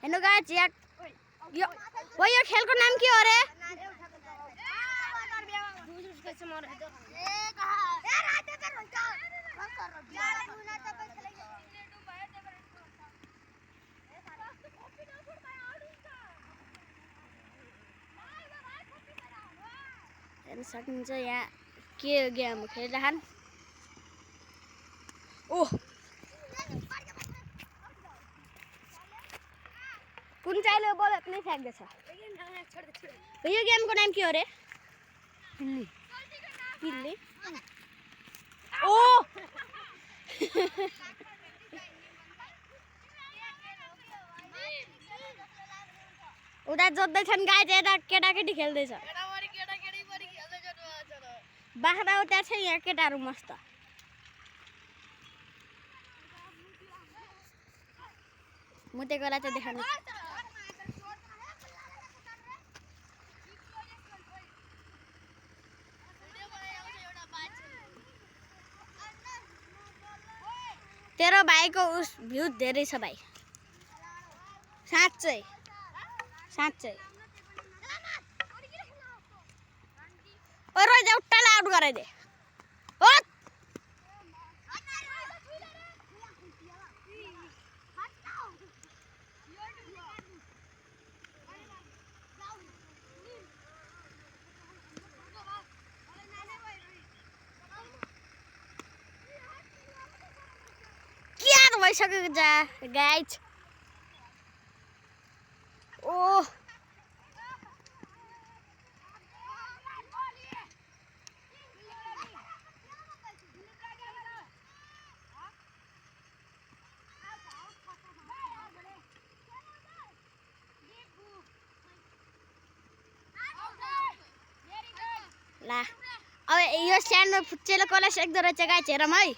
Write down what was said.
Hello guys यो खेलको नाम के हो रे? हेर्न सक्नुहुन्छ यहाँ के गेम खेलिरहन्। ओह कुन चाहिँले बल नै फ्याँक्दैछ। यो गेमको नाम के हो रे? पिल्ली पिल्ली ओ उता जोत्दैछन् गाइस, यता केटाकेटी खेल्दैछ। बाख्रा उता छ, यहाँ केटाहरू मस्त। मुतेकोलाई चाहिँ देखाउनु। तेरो भाइको उस भ्यू धेरै छ भाइ, साँच्चै साँच्चै। ओ रोज उट्टालाई आउट गराइदे। ओ क्या भइसक्यो जा गाइस। ओ ला अब यो सानो फुच्चेले कसलाई सेक्दो रहेछ गाइस, हेरौँ है।